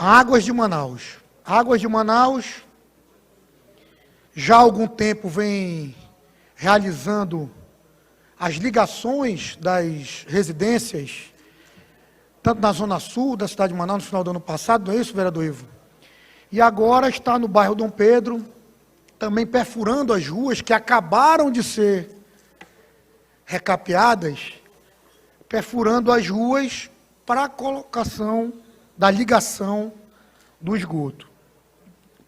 Águas de Manaus. Águas de Manaus já há algum tempo vem realizando as ligações das residências, tanto na Zona Sul da cidade de Manaus, no final do ano passado, não é isso, vereador Ivo? E agora está no bairro Dom Pedro, também perfurando as ruas que acabaram de ser recapeadas, perfurando as ruas para a colocação da ligação do esgoto.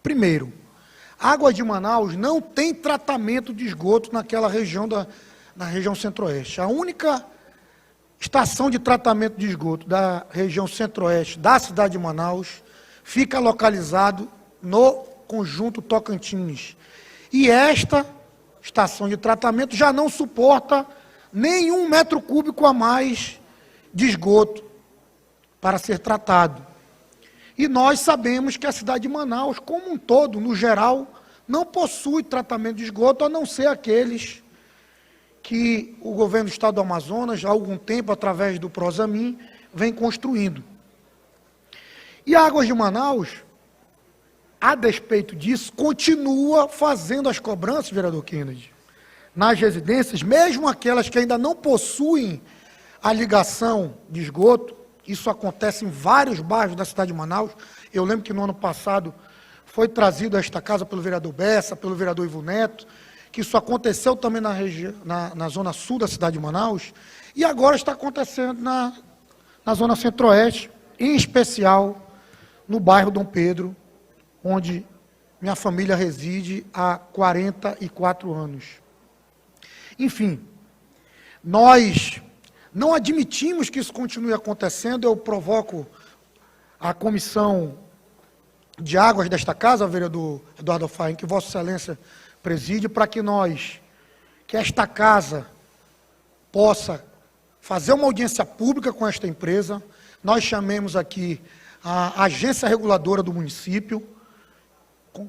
Primeiro, Águas de Manaus não tem tratamento de esgoto naquela região, na região centro-oeste. A única estação de tratamento de esgoto da região centro-oeste da cidade de Manaus fica localizado no conjunto Tocantins. E esta estação de tratamento já não suporta nenhum metro cúbico a mais de esgoto para ser tratado. E nós sabemos que a cidade de Manaus, como um todo, no geral, não possui tratamento de esgoto, a não ser aqueles que o governo do estado do Amazonas, há algum tempo, através do Prosamin, vem construindo. E a Águas de Manaus, a despeito disso, continua fazendo as cobranças, vereador Kennedy, nas residências, mesmo aquelas que ainda não possuem a ligação de esgoto. Isso acontece em vários bairros da cidade de Manaus. Eu lembro que no ano passado foi trazido a esta casa pelo vereador Bessa, pelo vereador Ivo Neto, que isso aconteceu também na zona sul da cidade de Manaus, e agora está acontecendo na zona centro-oeste, em especial no bairro Dom Pedro, onde minha família reside há 44 anos. Enfim, nós não admitimos que isso continue acontecendo. Eu provoco a comissão de águas desta casa, vereador Eduardo Faim, que Vossa Excelência preside, para que esta casa possa fazer uma audiência pública com esta empresa. Nós chamemos aqui a agência reguladora do município,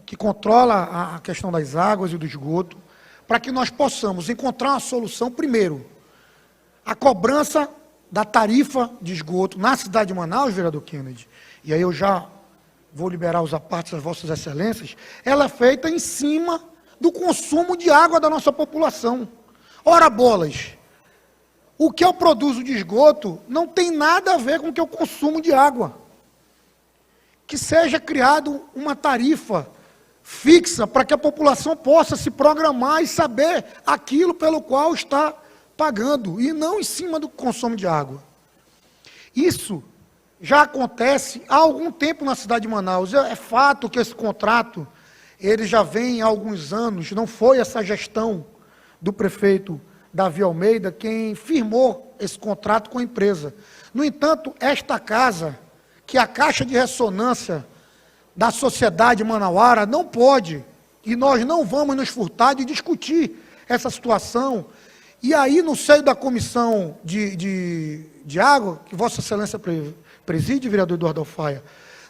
que controla a questão das águas e do esgoto, para que nós possamos encontrar uma solução. Primeiro, a cobrança da tarifa de esgoto na cidade de Manaus, vereador Kennedy, e aí eu já vou liberar os apartes das Vossas Excelências, ela é feita em cima do consumo de água da nossa população. Ora bolas, o que eu produzo de esgoto não tem nada a ver com o que eu consumo de água. Que seja criado uma tarifa fixa para que a população possa se programar e saber aquilo pelo qual está pagando, e não em cima do consumo de água. Isso já acontece há algum tempo na cidade de Manaus. É fato que esse contrato, ele já vem há alguns anos, não foi essa gestão do prefeito Davi Almeida quem firmou esse contrato com a empresa. No entanto, esta casa, que é a caixa de ressonância da sociedade manauara, não pode, e nós não vamos nos furtar de discutir essa situação. E aí, no seio da comissão de água, que Vossa Excelência preside, vereador Eduardo Alfaia,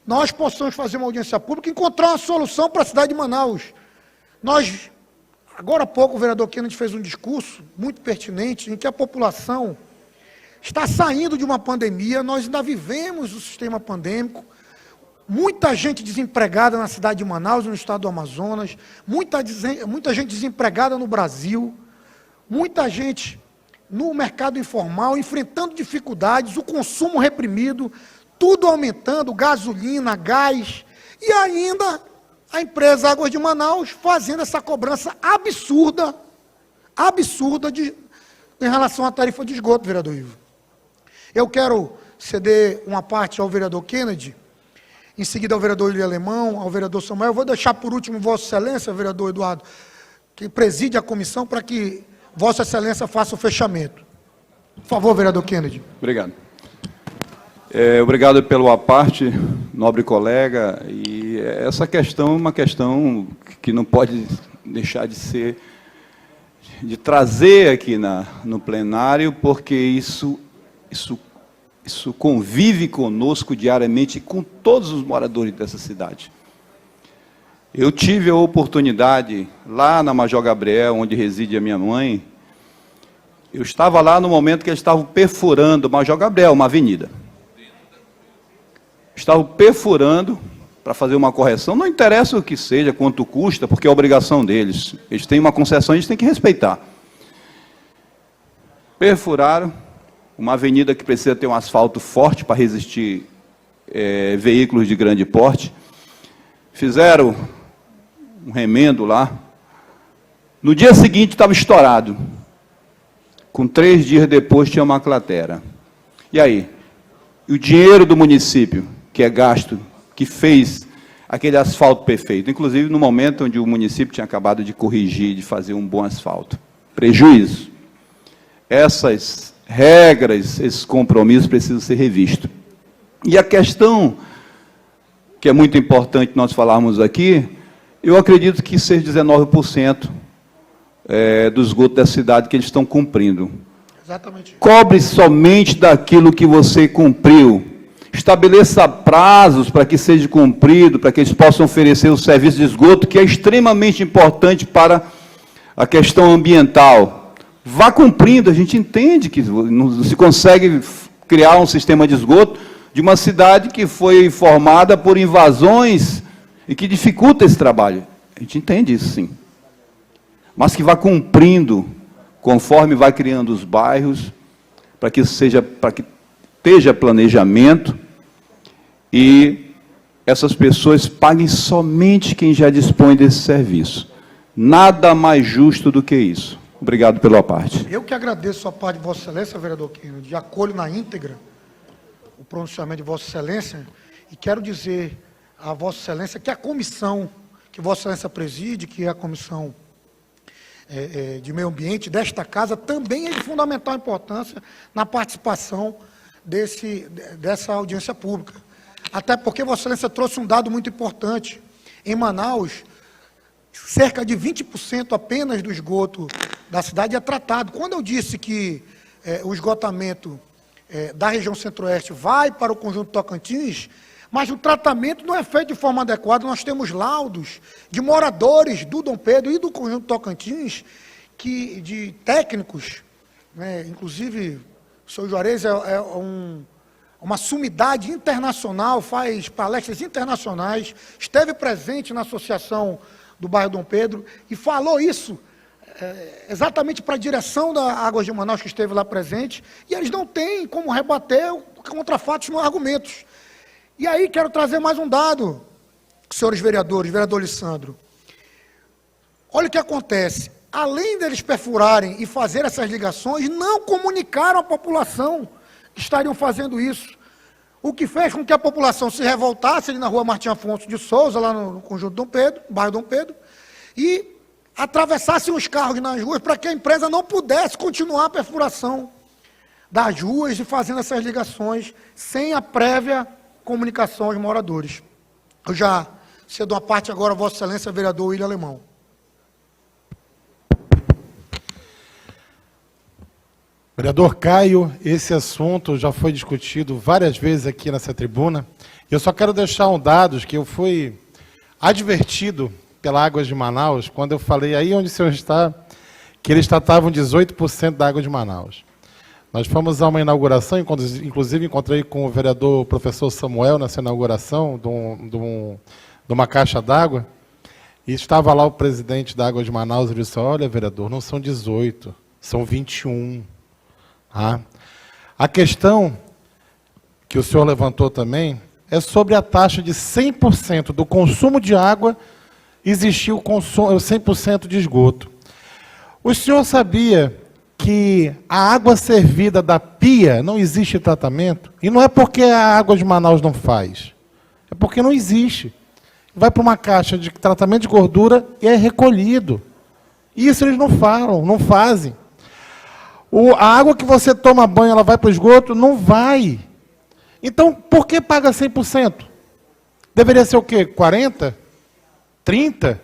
nós possamos fazer uma audiência pública e encontrar uma solução para a cidade de Manaus. Agora há pouco, o vereador Kennedy fez um discurso muito pertinente, em que a população está saindo de uma pandemia, nós ainda vivemos o sistema pandêmico, muita gente desempregada na cidade de Manaus, no estado do Amazonas, muita gente desempregada no Brasil, muita gente no mercado informal, enfrentando dificuldades, o consumo reprimido, tudo aumentando, gasolina, gás, e ainda a empresa Águas de Manaus fazendo essa cobrança absurda em relação à tarifa de esgoto, vereador Ivo. Eu quero ceder uma parte ao vereador Kennedy, em seguida ao vereador William Alemão, ao vereador Samuel. Eu vou deixar por último Vossa Excelência, vereador Eduardo, que preside a comissão, para que Vossa Excelência faça o fechamento. Por favor, vereador Kennedy. Obrigado. Obrigado pelo aparte, nobre colega. E essa questão é uma questão que não pode deixar de trazer aqui no plenário, porque isso convive conosco diariamente, com todos os moradores dessa cidade. Eu tive a oportunidade, lá na Major Gabriel, onde reside a minha mãe, eu estava lá no momento que eles estavam perfurando Major Gabriel, uma avenida. estavam perfurando para fazer uma correção, não interessa o que seja, quanto custa, porque é obrigação deles. Eles têm uma concessão, eles têm que respeitar. Perfuraram uma avenida que precisa ter um asfalto forte para resistir veículos de grande porte. Fizeram um remendo lá. No dia seguinte estava estourado. Com 3 dias depois tinha uma cratera. E aí? E o dinheiro do município, que é gasto, que fez aquele asfalto perfeito, inclusive no momento onde o município tinha acabado de corrigir, de fazer um bom asfalto. Prejuízo. Essas regras, esses compromissos precisam ser revistos. E a questão, que é muito importante nós falarmos aqui, eu acredito que seja 19% do esgoto da cidade que eles estão cumprindo. Exatamente. Cobre somente daquilo que você cumpriu. Estabeleça prazos para que seja cumprido, para que eles possam oferecer o serviço de esgoto, que é extremamente importante para a questão ambiental. Vá cumprindo, a gente entende que não se consegue criar um sistema de esgoto de uma cidade que foi formada por invasões e que dificulta esse trabalho. A gente entende isso, sim. Mas que vá cumprindo, conforme vai criando os bairros, para que esteja planejamento e essas pessoas paguem somente quem já dispõe desse serviço. Nada mais justo do que isso. Obrigado pela parte. Eu que agradeço a parte de Vossa Excelência, vereador Kennedy, acolho na íntegra o pronunciamento de Vossa Excelência e quero dizer a Vossa Excelência que a comissão que Vossa Excelência preside, que é a comissão de meio ambiente desta casa, também é de fundamental importância na participação dessa audiência pública. Até porque Vossa Excelência trouxe um dado muito importante. Em Manaus, cerca de 20% apenas do esgoto da cidade é tratado. Quando eu disse que o esgotamento da região centro-oeste vai para o conjunto Tocantins, mas o tratamento não é feito de forma adequada. Nós temos laudos de moradores do Dom Pedro e do conjunto Tocantins, de técnicos, né, inclusive o senhor Juarez uma sumidade internacional, faz palestras internacionais, esteve presente na associação do bairro Dom Pedro e falou isso exatamente para a direção da Águas de Manaus, que esteve lá presente, e eles não têm como rebater contra fatos não argumentos. E aí quero trazer mais um dado, senhores vereadores, vereador Lissandro. Olha o que acontece. Além deles perfurarem e fazer essas ligações, não comunicaram à população que estariam fazendo isso. O que fez com que a população se revoltasse ali na rua Martim Afonso de Souza, lá no conjunto Dom Pedro, bairro Dom Pedro, e atravessassem os carros nas ruas para que a empresa não pudesse continuar a perfuração das ruas e fazendo essas ligações sem a prévia comunicação aos moradores. Eu já cedo a parte agora a Vossa Excelência, vereador William Alemão. Vereador Caio, esse assunto já foi discutido várias vezes aqui nessa tribuna. Eu só quero deixar um dado que eu fui advertido pela Águas de Manaus, quando eu falei aí onde o senhor está, que eles tratavam 18% da água de Manaus. Nós fomos a uma inauguração, inclusive encontrei com o vereador professor Samuel nessa inauguração de uma caixa d'água, e estava lá o presidente da Água de Manaus e ele disse: olha, vereador, não são 18, são 21. A questão que o senhor levantou também é sobre a taxa de 100% do consumo de água existir o 100% de esgoto. O senhor sabia que a água servida da pia não existe tratamento? E não é porque a Água de Manaus não faz, é porque não existe. Vai para uma caixa de tratamento de gordura e é recolhido. Isso eles não falam, não fazem. A água que você toma banho, ela vai para o esgoto? Não vai. Então, por que paga 100%? Deveria ser o quê? 40%? 30%?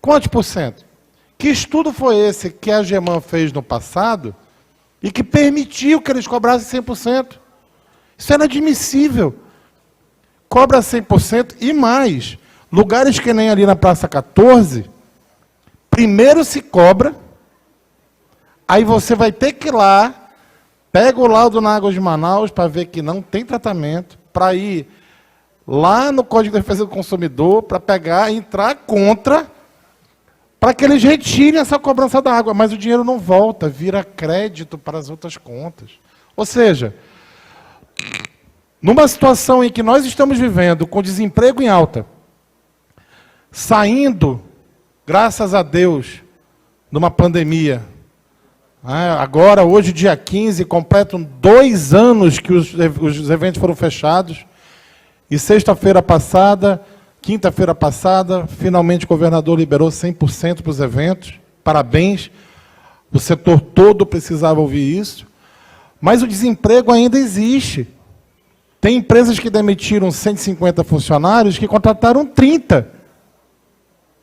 Quantos por cento? Que estudo foi esse que a AGEMAN fez no passado e que permitiu que eles cobrassem 100%? Isso é inadmissível. Cobra 100% e mais. Lugares que nem ali na Praça 14, primeiro se cobra, aí você vai ter que ir lá, pega o laudo na Água de Manaus para ver que não tem tratamento, para ir lá no Código de Defesa do Consumidor para pegar e entrar contra, para que eles retirem essa cobrança da água, mas o dinheiro não volta, vira crédito para as outras contas. Ou seja, numa situação em que nós estamos vivendo com desemprego em alta, saindo, graças a Deus, numa pandemia, agora, hoje, dia 15, completam 2 anos que os eventos foram fechados, e sexta-feira passada, quinta-feira passada, finalmente o governador liberou 100% para os eventos. Parabéns, o setor todo precisava ouvir isso. Mas o desemprego ainda existe. Tem empresas que demitiram 150 funcionários que contrataram 30.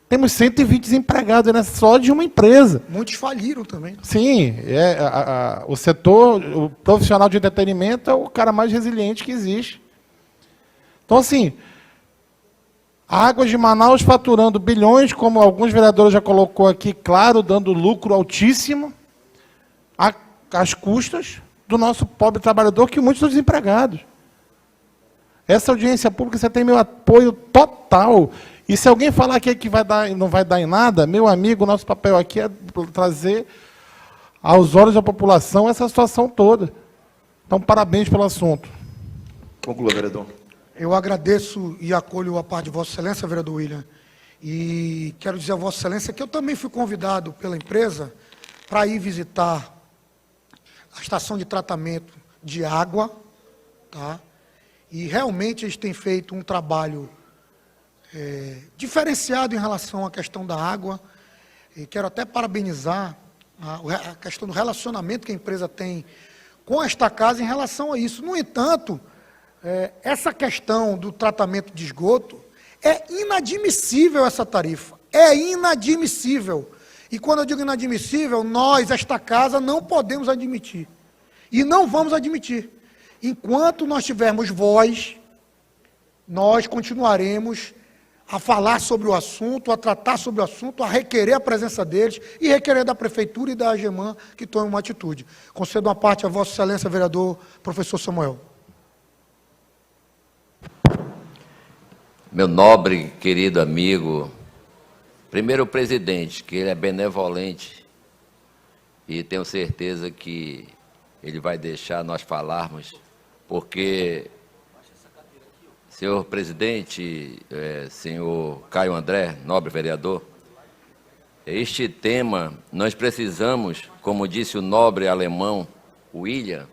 Temos 120 desempregados, né, só de uma empresa. Muitos faliram também. Sim, o setor, o profissional de entretenimento é o cara mais resiliente que existe. Então, assim, a Águas de Manaus faturando bilhões, como alguns vereadores já colocou aqui, claro, dando lucro altíssimo, às custas do nosso pobre trabalhador, que muitos são desempregados. Essa audiência pública, você tem meu apoio total. E se alguém falar que não vai dar em nada, meu amigo, nosso papel aqui é trazer aos olhos da população essa situação toda. Então, parabéns pelo assunto. Conclua, vereador. Eu agradeço e acolho a parte de Vossa Excelência, vereador William, e quero dizer a Vossa Excelência que eu também fui convidado pela empresa para ir visitar a estação de tratamento de água, tá? E realmente eles têm feito um trabalho diferenciado em relação à questão da água, e quero até parabenizar a questão do relacionamento que a empresa tem com esta casa em relação a isso. No entanto, essa questão do tratamento de esgoto, é inadmissível essa tarifa, é inadmissível. E quando eu digo inadmissível, nós, esta casa, não podemos admitir. E não vamos admitir. Enquanto nós tivermos voz, nós continuaremos a falar sobre o assunto, a tratar sobre o assunto, a requerer a presença deles e requerer da Prefeitura e da AGEMAN que tomem uma atitude. Concedo uma parte a Vossa Excelência, vereador professor Samuel. Meu nobre, querido amigo, primeiro o presidente, que ele é benevolente e tenho certeza que ele vai deixar nós falarmos, porque, senhor presidente, senhor Caio André, nobre vereador, este tema nós precisamos, como disse o nobre alemão William,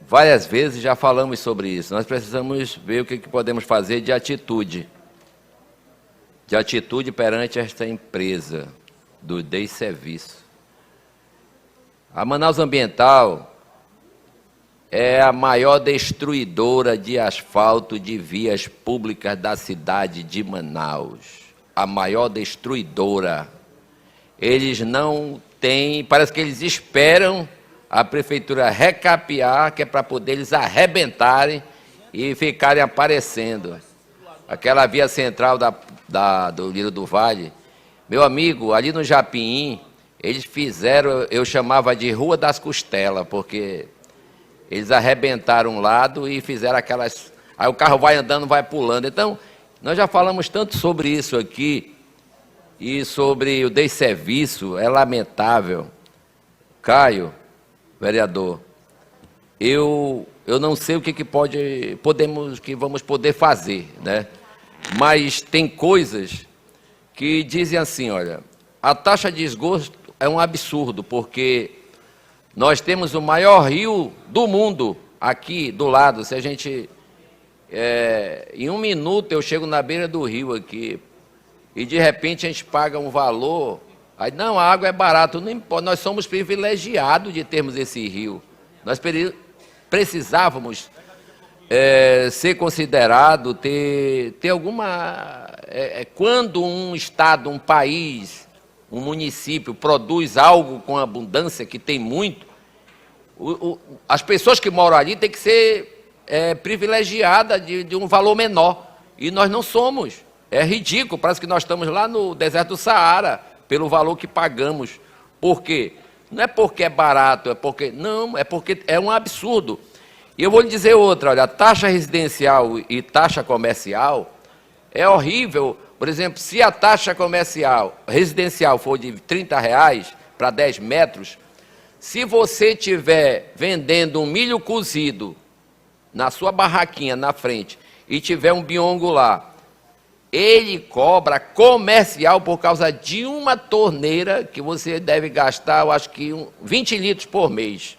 várias vezes já falamos sobre isso. Nós precisamos ver o que podemos fazer de atitude perante esta empresa do desserviço. A Manaus Ambiental é a maior destruidora de asfalto de vias públicas da cidade de Manaus. A maior destruidora. Eles não têm, parece que eles esperam a prefeitura recapear, que é para poder eles arrebentarem e ficarem aparecendo. Aquela via central do Lírio do Vale, meu amigo, ali no Japim, eles fizeram, eu chamava de Rua das Costelas, porque eles arrebentaram um lado e fizeram aquelas... Aí o carro vai andando, vai pulando. Então, nós já falamos tanto sobre isso aqui, e sobre o desserviço, é lamentável. Caio, vereador, eu não sei o que vamos poder fazer, né? Mas tem coisas que dizem assim, olha, a taxa de esgoto é um absurdo, porque nós temos o maior rio do mundo aqui do lado. Se a gente, em 1 minuto eu chego na beira do rio aqui, e de repente a gente paga um valor. Aí, não, a água é barata, não importa, nós somos privilegiados de termos esse rio. Nós precisávamos ser considerado, ter alguma... quando um estado, um país, um município produz algo com abundância, que tem muito, as pessoas que moram ali têm que ser privilegiadas de um valor menor. E nós não somos. É ridículo, parece que nós estamos lá no deserto do Saara, pelo valor que pagamos. Por quê? Não é porque é barato, não, é porque é um absurdo. E eu vou lhe dizer outra, olha, a taxa residencial e taxa comercial é horrível. Por exemplo, se a taxa residencial for de R$30 para 10 metros, se você estiver vendendo um milho cozido na sua barraquinha na frente e tiver um biongo lá, ele cobra comercial por causa de uma torneira que você deve gastar, eu acho que 20 litros por mês.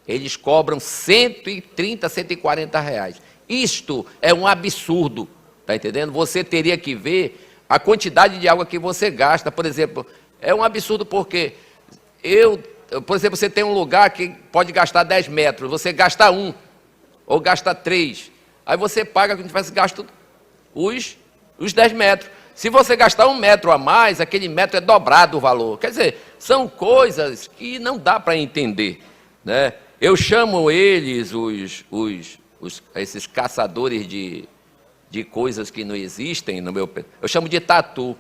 Eles cobram R$130, R$140. Isto é um absurdo, tá entendendo? Você teria que ver a quantidade de água que você gasta. Por exemplo, é um absurdo porque por exemplo, você tem um lugar que pode gastar 10 metros, você gasta 1, ou gasta 3. Aí você paga como se tivesse gasto os 10 metros. Se você gastar 1 metro a mais, aquele metro é dobrado o valor. Quer dizer, são coisas que não dá para entender, né? Eu chamo eles, esses caçadores de coisas que não existem, eu chamo de tatu,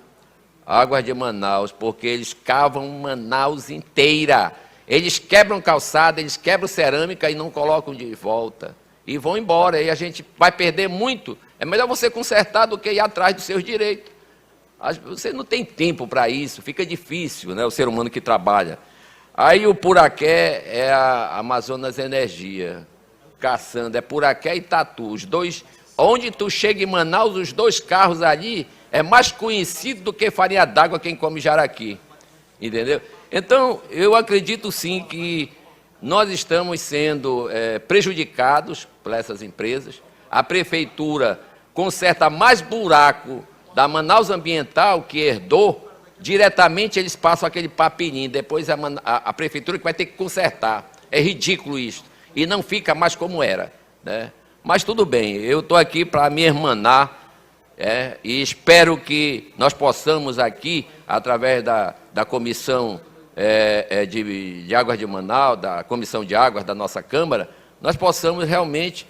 Águas de Manaus, porque eles cavam Manaus inteira. Eles quebram calçada, eles quebram cerâmica e não colocam de volta. E vão embora, e a gente vai perder muito. É melhor você consertar do que ir atrás dos seus direitos. Você não tem tempo para isso, fica difícil, né, o ser humano que trabalha. Aí o Puraqué é a Amazonas Energia, caçando, é Puraqué e Tatu. Os dois, onde tu chega em Manaus, os 2 carros ali é mais conhecido do que farinha d'água quem come jaraqui, entendeu? Então, eu acredito sim que nós estamos sendo prejudicados por essas empresas. A prefeitura conserta mais buraco da Manaus Ambiental, que herdou, diretamente eles passam aquele papininho, depois a prefeitura que vai ter que consertar. É ridículo isso. E não fica mais como era, né? Mas tudo bem, eu estou aqui para me irmanar, e espero que nós possamos aqui, através da Comissão de Águas de Manaus, da Comissão de Águas da nossa Câmara, nós possamos realmente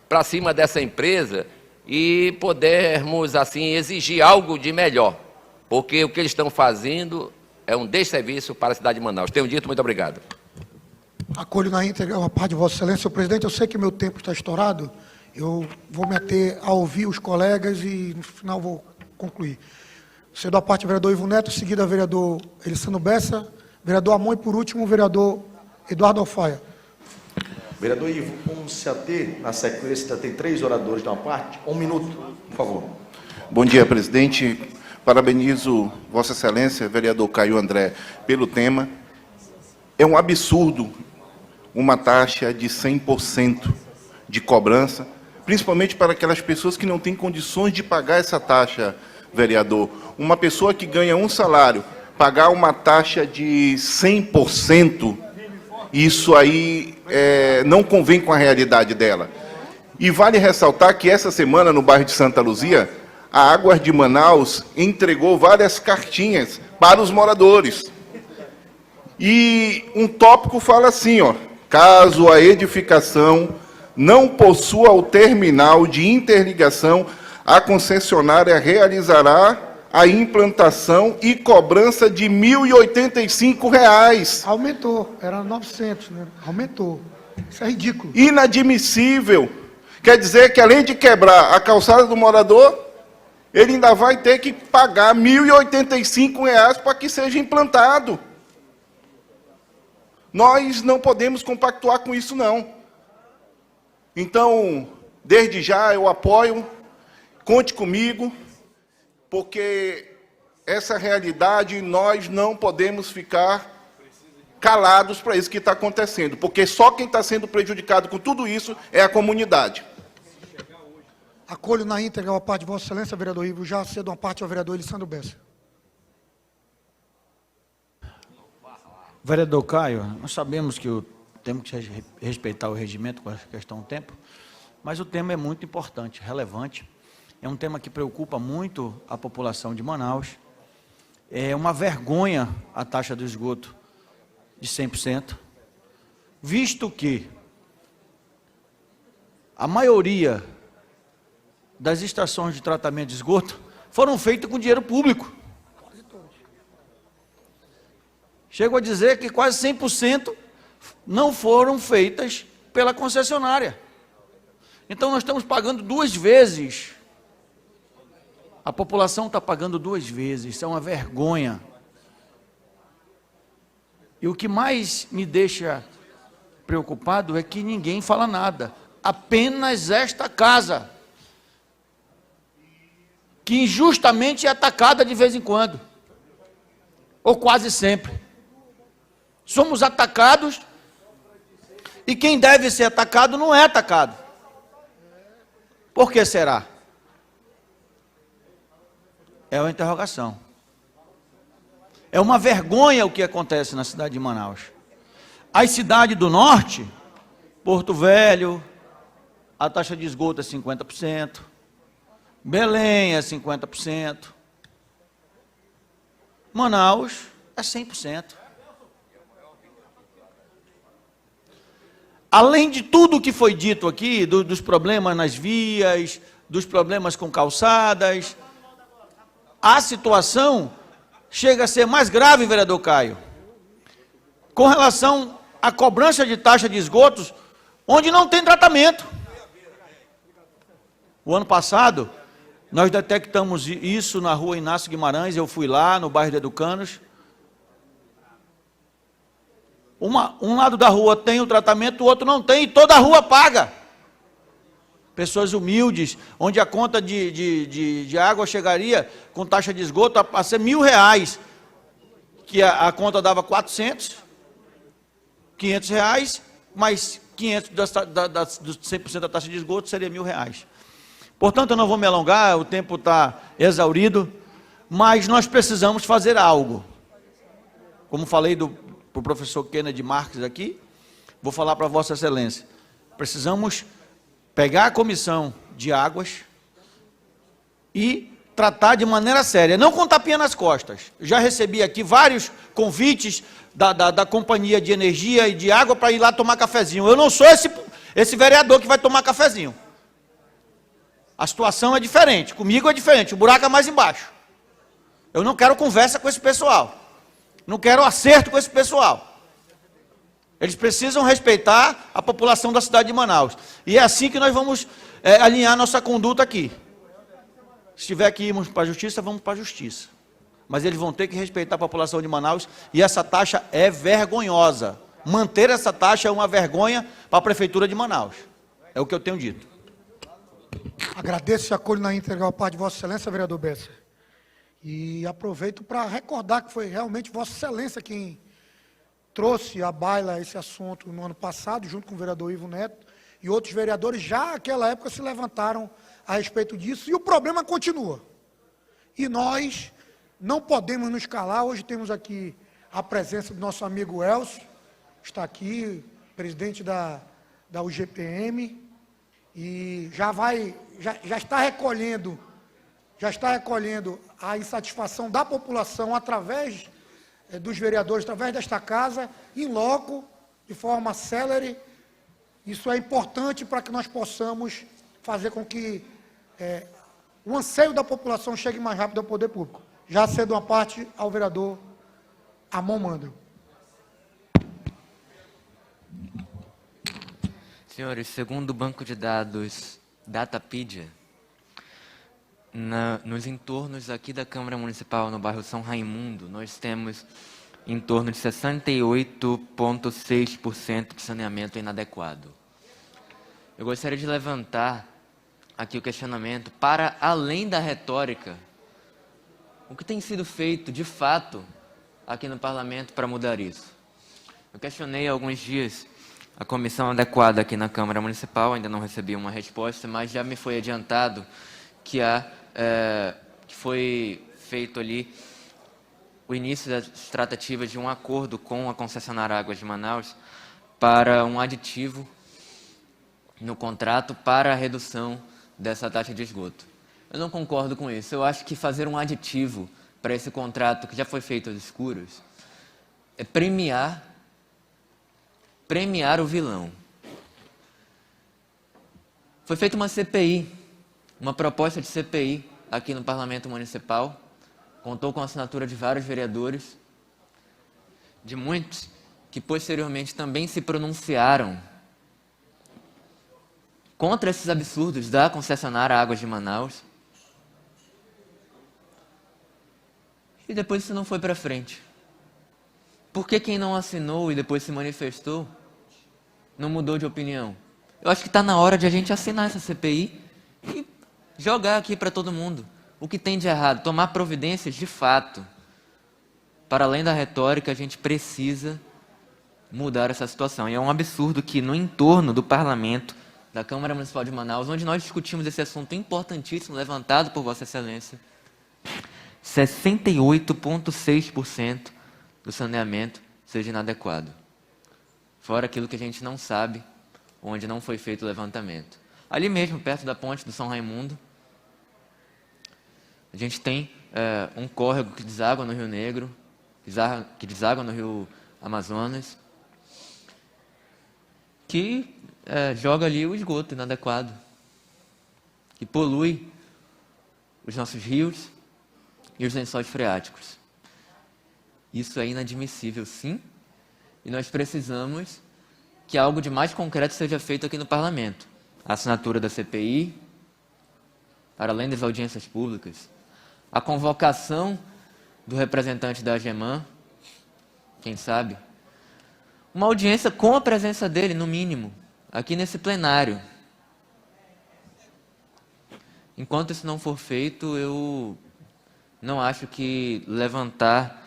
para cima dessa empresa e podermos, assim, exigir algo de melhor. Porque o que eles estão fazendo é um desserviço para a cidade de Manaus. Tenho dito, muito obrigado. Acolho na íntegra a parte de Vossa Excelência. Senhor presidente, eu sei que meu tempo está estourado, eu vou me ater a ouvir os colegas e, no final, vou concluir. Cedo a parte do vereador Ivo Neto, seguida vereador Elisandro Bessa, vereador Amon e, por último, o vereador Eduardo Alfaia. Vereador Ivo, vamos se ater, na sequência, tem 3 oradores de uma parte. 1 minuto, por favor. Bom dia, presidente. Parabenizo Vossa Excelência, vereador Caio André, pelo tema. É um absurdo uma taxa de 100% de cobrança, principalmente para aquelas pessoas que não têm condições de pagar essa taxa, vereador. Uma pessoa que ganha um salário, pagar uma taxa de 100%, isso aí não convém com a realidade dela. E vale ressaltar que essa semana, no bairro de Santa Luzia, a Águas de Manaus entregou várias cartinhas para os moradores. E um tópico fala assim, ó: caso a edificação não possua o terminal de interligação, a concessionária realizará a implantação e cobrança de R$ 1.085. Aumentou, era 900, né? Aumentou. Isso é ridículo. Inadmissível. Quer dizer que, além de quebrar a calçada do morador, ele ainda vai ter que pagar R$ 1.085 para que seja implantado. Nós não podemos compactuar com isso, não. Então, desde já, eu apoio, conte comigo, porque essa realidade nós não podemos ficar calados para isso que está acontecendo, porque só quem está sendo prejudicado com tudo isso é a comunidade. Acolho na íntegra a parte de Vossa Excelência, vereador Ivo, já cedo uma parte ao vereador Elisandro Bessa. Vereador Caio, nós sabemos que temos que respeitar o regimento com a questão do tempo, mas o tema é muito importante, relevante. É um tema que preocupa muito a população de Manaus. É uma vergonha a taxa do esgoto de 100%, visto que a maioria das estações de tratamento de esgoto foram feitas com dinheiro público. Chego a dizer que quase 100% não foram feitas pela concessionária. Então, nós estamos pagando 2 vezes. A população está pagando 2 vezes, isso é uma vergonha. E o que mais me deixa preocupado é que ninguém fala nada. Apenas esta casa, que injustamente é atacada de vez em quando, ou quase sempre. Somos atacados, e quem deve ser atacado não é atacado. Por que será? É uma interrogação. É uma vergonha o que acontece na cidade de Manaus. As cidades do norte, Porto Velho, a taxa de esgoto é 50%, Belém é 50%, Manaus é 100%. Além de tudo que foi dito aqui, dos problemas nas vias, dos problemas com calçadas, a situação chega a ser mais grave, vereador Caio, com relação à cobrança de taxa de esgotos, onde não tem tratamento. O ano passado, nós detectamos isso na rua Inácio Guimarães, eu fui lá, no bairro de Educanos. Um lado da rua tem o tratamento, o outro não tem, e toda a rua paga. Pessoas humildes, onde a conta de água chegaria com taxa de esgoto a ser R$1.000, que a conta dava 400, R$500, mais 500 dos 100% da taxa de esgoto seria R$1.000. Portanto, eu não vou me alongar, o tempo está exaurido, mas nós precisamos fazer algo. Como falei para o professor Kennedy Marques aqui, vou falar para Vossa Excelência. Precisamos pegar a comissão de águas e tratar de maneira séria, não com tapinha nas costas. Já recebi aqui vários convites da Companhia de Energia e de Água para ir lá tomar cafezinho. Eu não sou esse vereador que vai tomar cafezinho. A situação é diferente, comigo é diferente, o buraco é mais embaixo. Eu não quero conversa com esse pessoal, não quero acerto com esse pessoal. Eles precisam respeitar a população da cidade de Manaus. E é assim que nós vamos alinhar nossa conduta aqui. Se tiver que irmos para a justiça, vamos para a justiça. Mas eles vão ter que respeitar a população de Manaus, e essa taxa é vergonhosa. Manter essa taxa é uma vergonha para a Prefeitura de Manaus. É o que eu tenho dito. Agradeço e acolho na íntegra a parte de Vossa Excelência, vereador Bessa. E aproveito para recordar que foi realmente Vossa Excelência quem trouxe à baila esse assunto no ano passado, junto com o vereador Ivo Neto, e outros vereadores já naquela época se levantaram a respeito disso, e o problema continua. E nós não podemos nos calar. Hoje temos aqui a presença do nosso amigo Elcio, está aqui, presidente da UGPM, e já está recolhendo a insatisfação da população através dos vereadores, através desta casa, em loco, de forma célere. Isso é importante para que nós possamos fazer com que o anseio da população chegue mais rápido ao poder público. Já cedo uma parte ao vereador Amon Manda. Senhores, segundo o banco de dados Datapedia, nos entornos aqui da Câmara Municipal, no bairro São Raimundo, nós temos em torno de 68,6% de saneamento inadequado. Eu gostaria de levantar aqui o questionamento para além da retórica. O que tem sido feito, de fato, aqui no Parlamento para mudar isso? Eu questionei há alguns dias a comissão adequada aqui na Câmara Municipal, ainda não recebi uma resposta, mas já me foi adiantado que que foi feito ali o início das tratativas de um acordo com a concessionária Águas de Manaus para um aditivo no contrato para a redução dessa taxa de esgoto. Eu não concordo com isso. Eu acho que fazer um aditivo para esse contrato que já foi feito às escuras é premiar o vilão. Foi feita uma CPI, uma proposta de CPI aqui no Parlamento Municipal, contou com a assinatura de vários vereadores, de muitos que posteriormente também se pronunciaram contra esses absurdos da concessionária Águas de Manaus. E depois isso não foi para frente. Por que quem não assinou e depois se manifestou não mudou de opinião? Eu acho que está na hora de a gente assinar essa CPI e jogar aqui para todo mundo o que tem de errado, tomar providências de fato. Para além da retórica, a gente precisa mudar essa situação. E é um absurdo que no entorno do parlamento, da Câmara Municipal de Manaus, onde nós discutimos esse assunto importantíssimo, levantado por Vossa Excelência, 68,6% do saneamento seja inadequado. Fora aquilo que a gente não sabe, onde não foi feito o levantamento. Ali mesmo, perto da ponte do São Raimundo, a gente tem um córrego que deságua no Rio Negro, que deságua no Rio Amazonas, que joga ali o esgoto inadequado, que polui os nossos rios e os lençóis freáticos. Isso é inadmissível, sim, e nós precisamos que algo de mais concreto seja feito aqui no Parlamento. A assinatura da CPI, para além das audiências públicas, a convocação do representante da AGEMAN, quem sabe, uma audiência com a presença dele, no mínimo, aqui nesse plenário. Enquanto isso não for feito, eu não acho que levantar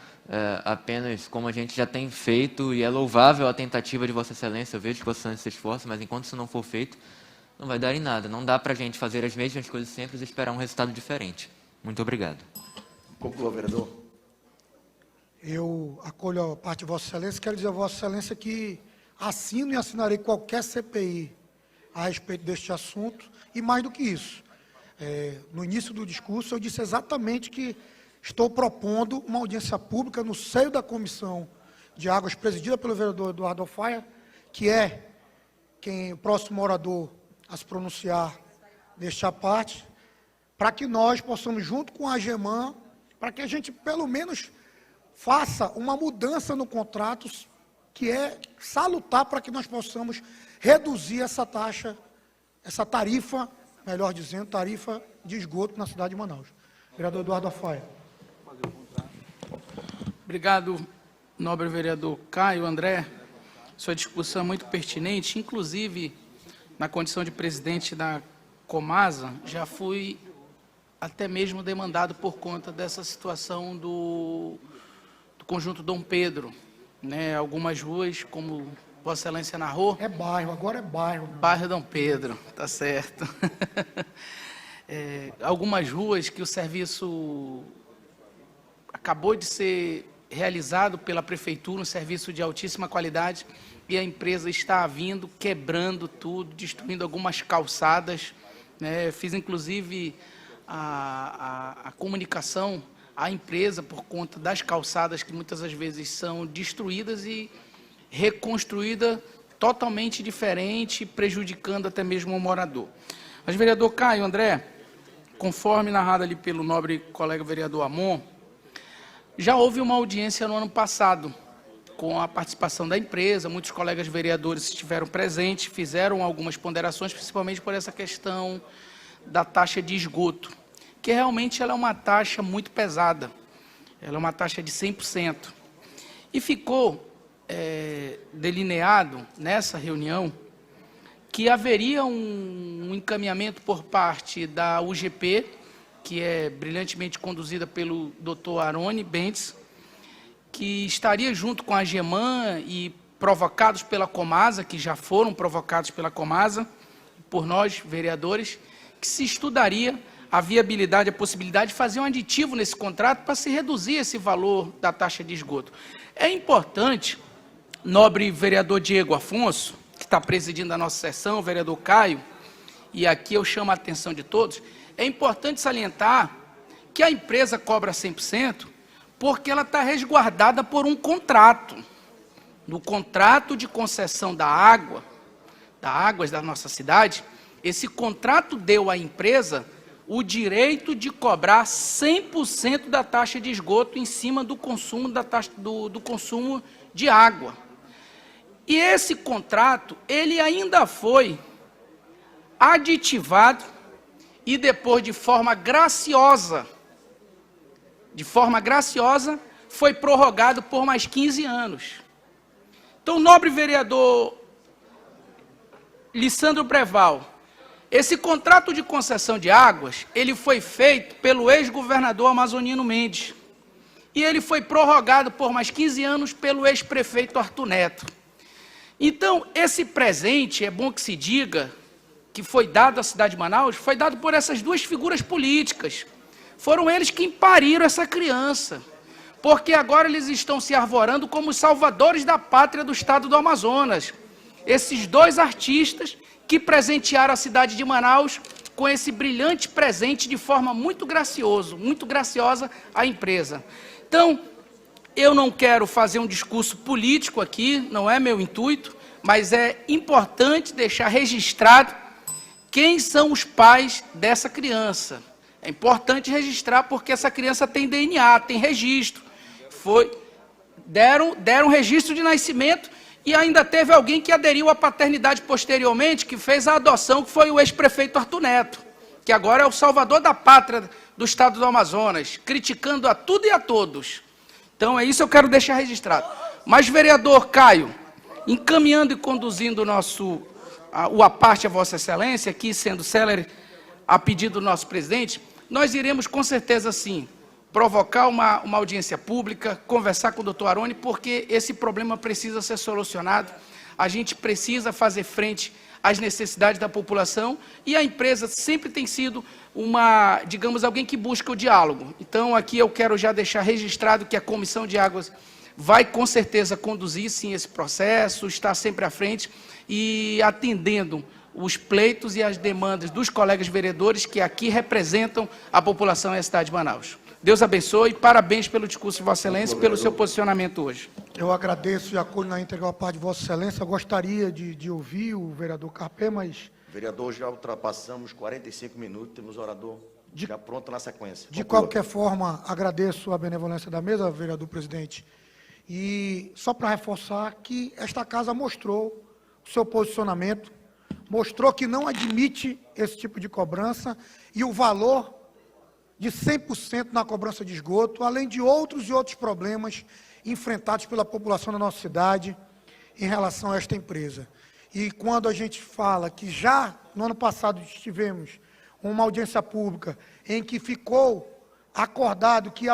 apenas como a gente já tem feito, e é louvável a tentativa de Vossa Excelência, eu vejo que Vossa Excelência se esforça, mas enquanto isso não for feito, não vai dar em nada. Não dá para a gente fazer as mesmas coisas sempre e esperar um resultado diferente. Muito obrigado. Conclua, vereador. Eu acolho a parte de Vossa Excelência, quero dizer a Vossa Excelência que assino e assinarei qualquer CPI a respeito deste assunto, e mais do que isso. No início do discurso, eu disse exatamente que estou propondo uma audiência pública no seio da Comissão de Águas, presidida pelo vereador Eduardo Alfaia, que é o próximo orador a se pronunciar nesta parte, para que nós possamos, junto com a AGEMAN, para que a gente, pelo menos, faça uma mudança no contrato, que é salutar para que nós possamos reduzir essa taxa, essa tarifa, melhor dizendo, tarifa de esgoto na cidade de Manaus. Vereador Eduardo Alfaia. Obrigado, nobre vereador Caio André. Sua discussão é muito pertinente. Inclusive, na condição de presidente da Comasa, já fui até mesmo demandado por conta dessa situação do conjunto Dom Pedro. Né? Algumas ruas, como Vossa Excelência narrou... É bairro, agora é bairro. Bairro Dom Pedro, tá certo. Algumas ruas que o serviço acabou de ser realizado pela prefeitura, um serviço de altíssima qualidade, e a empresa está vindo, quebrando tudo, destruindo algumas calçadas. Né? Fiz, inclusive, a comunicação à empresa por conta das calçadas que muitas das vezes são destruídas e reconstruídas totalmente diferente, prejudicando até mesmo o morador. Mas, vereador Caio André, conforme narrado ali pelo nobre colega vereador Amon, já houve uma audiência no ano passado, com a participação da empresa, muitos colegas vereadores estiveram presentes, fizeram algumas ponderações, principalmente por essa questão da taxa de esgoto, que realmente ela é uma taxa muito pesada, ela é uma taxa de 100%. E ficou delineado nessa reunião que haveria um encaminhamento por parte da UGP, que é brilhantemente conduzida pelo Dr. Arone Bentes, que estaria junto com a AGEMAN e provocados pela Comasa, que já foram provocados pela Comasa, por nós, vereadores, que se estudaria a viabilidade, a possibilidade de fazer um aditivo nesse contrato para se reduzir esse valor da taxa de esgoto. É importante, nobre vereador Diego Afonso, que está presidindo a nossa sessão, o vereador Caio, e aqui eu chamo a atenção de todos, é importante salientar que a empresa cobra 100% porque ela está resguardada por um contrato. No contrato de concessão da águas da nossa cidade, esse contrato deu à empresa o direito de cobrar 100% da taxa de esgoto em cima do consumo da taxa do consumo de água. E esse contrato, ele ainda foi aditivado e depois, de forma graciosa, foi prorrogado por mais 15 anos. Então, nobre vereador Lissandro Breval, esse contrato de concessão de águas, ele foi feito pelo ex-governador Amazonino Mendes. E ele foi prorrogado por mais 15 anos pelo ex-prefeito Arthur Neto. Então, esse presente, é bom que se diga, que foi dado à cidade de Manaus, foi dado por essas duas figuras políticas. Foram eles que pariram essa criança. Porque agora eles estão se arvorando como os salvadores da pátria do estado do Amazonas. Esses dois artistas que presentearam a cidade de Manaus com esse brilhante presente de forma muito graciosa à empresa. Então, eu não quero fazer um discurso político aqui, não é meu intuito, mas é importante deixar registrado quem são os pais dessa criança. É importante registrar porque essa criança tem DNA, tem registro. Deram registro de nascimento e ainda teve alguém que aderiu à paternidade posteriormente, que fez a adoção, que foi o ex-prefeito Arthur Neto, que agora é o salvador da pátria do estado do Amazonas, criticando a tudo e a todos. Então, é isso que eu quero deixar registrado. Mas, vereador Caio, encaminhando e conduzindo o aparte a Vossa Excelência, aqui sendo célere a pedido do nosso presidente, nós iremos, com certeza, sim, provocar uma audiência pública, conversar com o doutor Arone, porque esse problema precisa ser solucionado, a gente precisa fazer frente às necessidades da população e a empresa sempre tem sido digamos, alguém que busca o diálogo. Então, aqui eu quero já deixar registrado que a Comissão de Águas vai, com certeza, conduzir, sim, esse processo, está sempre à frente e atendendo os pleitos e as demandas dos colegas vereadores que aqui representam a população e a cidade de Manaus. Deus abençoe e parabéns pelo discurso de Vossa Excelência e pelo seu posicionamento hoje. Eu agradeço e acolho na íntegra a parte de Vossa Excelência. Eu gostaria de ouvir o vereador Carpê, mas... Vereador, já ultrapassamos 45 minutos, temos orador já pronto na sequência. De qualquer forma, agradeço a benevolência da mesa, vereador presidente. E só para reforçar que esta casa mostrou o seu posicionamento, mostrou que não admite esse tipo de cobrança e o valor de 100% na cobrança de esgoto, além de outros problemas enfrentados pela população da nossa cidade em relação a esta empresa. E quando a gente fala que já no ano passado tivemos uma audiência pública em que ficou acordado que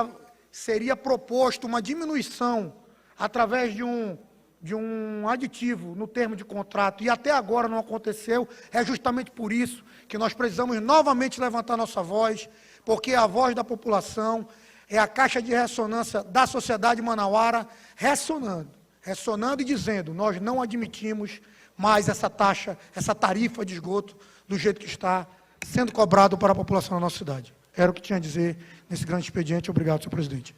seria proposto uma diminuição através de um aditivo no termo de contrato e até agora não aconteceu, é justamente por isso que nós precisamos novamente levantar nossa voz, porque a voz da população é a caixa de ressonância da sociedade manauara ressonando e dizendo, nós não admitimos mais essa taxa, essa tarifa de esgoto do jeito que está sendo cobrado para a população da nossa cidade. Era o que tinha a dizer nesse grande expediente. Obrigado, senhor presidente.